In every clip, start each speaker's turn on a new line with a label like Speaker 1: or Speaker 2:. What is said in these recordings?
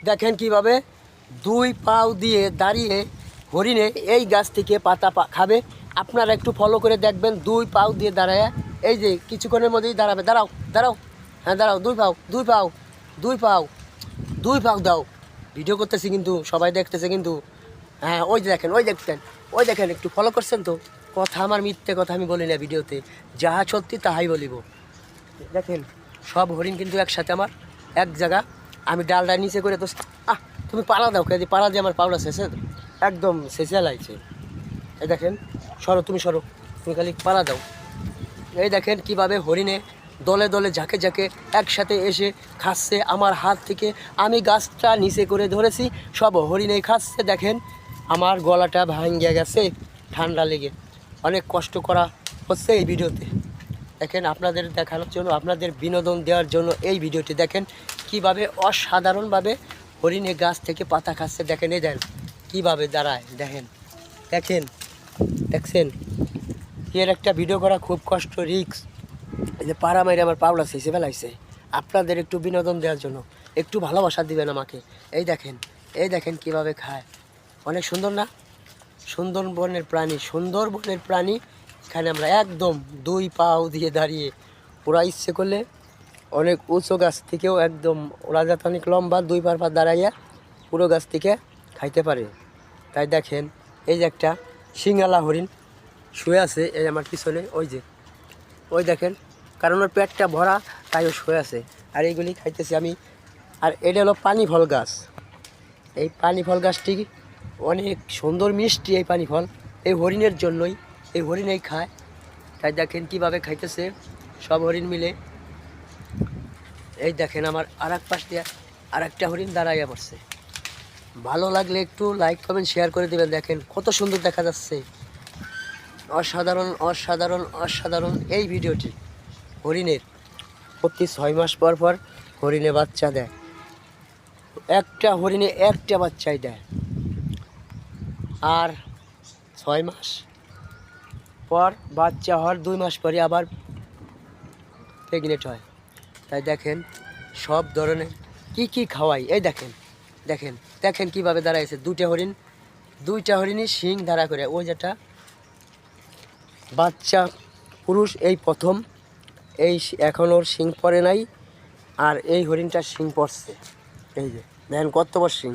Speaker 1: দেখেন কিভাবে দুই পাও দিয়ে দাঁড়িয়ে হরিণে এই গাছ থেকে পাতা খাবে। আপনারা একটু ফলো করে দেখবেন, দুই পাও দিয়ে দাঁড়ায় এই যে কিছুক্ষণের মধ্যেই দাঁড়াবে। দাঁড়াও দাঁড়াও, হ্যাঁ দাঁড়াও, দুই পাও দুই পাও দুই পাও দুই পাও দাও। ভিডিও করতেছি কিন্তু সবাই দেখতেছে কিন্তু। হ্যাঁ ওই যে দেখেন, ওই দেখেন একটু ফলো করছেন তো। কথা আমার মিথ্যে কথা আমি বলি না ভিডিওতে, যাহা সত্যি তাহাই বলিব। দেখেন সব হরিণ কিন্তু একসাথে আমার এক জায়গা। আমি ডালটা নিচে করে তো তুমি পাড়া দাও, কে পাড়া দিয়ে আমার পাউডার শেষে একদম শেষে লাগছে। এই দেখেন, সরো তুমি, সরো তুমি, খালি পাড়া দাও। এই দেখেন কিভাবে হরিণে দলে দলে ঝাঁকে ঝাঁকে একসাথে এসে খাচ্ছে আমার হাত থেকে। আমি গাছটা নিচে করে ধরেছি, সব হরিণে খাচ্ছে। দেখেন আমার গলাটা ভাঙিয়ে গেছে ঠান্ডা লেগে, অনেক কষ্ট করা হচ্ছে এই ভিডিওতে। দেখেন আপনাদের দেখানোর জন্য, আপনাদের বিনোদন দেওয়ার জন্য এই ভিডিওটি দেখেন কিভাবে অসাধারণভাবে হরিণে গাছ থেকে পাতা খাচ্ছে। দেখেন এই দেন কীভাবে দাঁড়ায়, দেখেন দেখেন দেখছেন। এর একটা ভিডিও করা খুব কষ্ট, রিক্স। এই যে পাড়া মাইরে আমার পাউলা শেষে ফেলাইছে। আপনাদের একটু বিনোদন দেওয়ার জন্য একটু ভালোবাসা দিবেন আমাকে। এই দেখেন কীভাবে খায়, অনেক সুন্দর না? সুন্দরবনের প্রাণী, সুন্দরবনের প্রাণী। এখানে আমরা একদম দুই পাও দিয়ে দাঁড়িয়ে, ওরা ইচ্ছে করলে অনেক উঁচু গাছ থেকেও একদম, ওরা যাতে অনেক লম্বা, দুই পা দাঁড়াইয়া পুরো গাছ থেকে খাইতে পারে। তাই দেখেন এই যে একটা সিঙ্গালা হরিণ শুয়ে আছে এই আমার পিছনে, ওই দেখেন, কারণ ওর পেটটা ভরা তাই ও শুয়ে আছে। আর এইগুলি খাইতেছি আমি। আর এটা হলো পানি ফল গাছ। এই পানি ফল গাছটি অনেক সুন্দর মিষ্টি। এই পানি ফল এই হরিণের জন্যই, এই হরিণেই খায়। তাই দেখেন কিভাবে খাইতেছে সব হরিণ মিলে। এই দেখেন আমার আর এক পাশ দিয়ে আর একটা হরিণ দাঁড়াইয়া পড়ছে। ভালো লাগলে একটু লাইক কমেন্ট শেয়ার করে দেবেন। দেখেন কত সুন্দর দেখা যাচ্ছে, অসাধারণ অসাধারণ অসাধারণ এই ভিডিওটি। হরিণের প্রতি 6 মাস পর পর হরিণে বাচ্চা দেয়। একটা হরিণে একটা বাচ্চাই দেয়, আর 6 মাস পর বাচ্চা হওয়ার 2 মাস পরে আবার প্রেগনেন্ট হয়। তাই দেখেন সব ধরনের কি খাওয়াই। এই দেখেন দেখেন দেখেন কীভাবে দাঁড়াইছে দুইটা হরিণই শিং দাঁড়া করে। ওই যেটা বাচ্চা পুরুষ, এই প্রথম, এই এখন ওর শিং পড়ে নাই। আর এই হরিণটার শিং পড়ছে, এই যে দেখেন কত বড় শিং,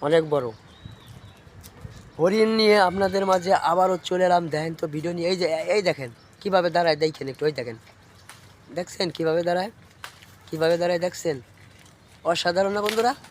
Speaker 1: অনেক বড়। হরিণ নিয়ে আপনাদের মাঝে আবারও চলে এলাম। দেখেন তো ভিডিও নিয়ে। এই দেখেন কীভাবে দাঁড়ায়, দেখেন একটু, ওই দেখেন, দেখছেন কীভাবে দাঁড়ায় দেখছেন? অসাধারণ না বন্ধুরা?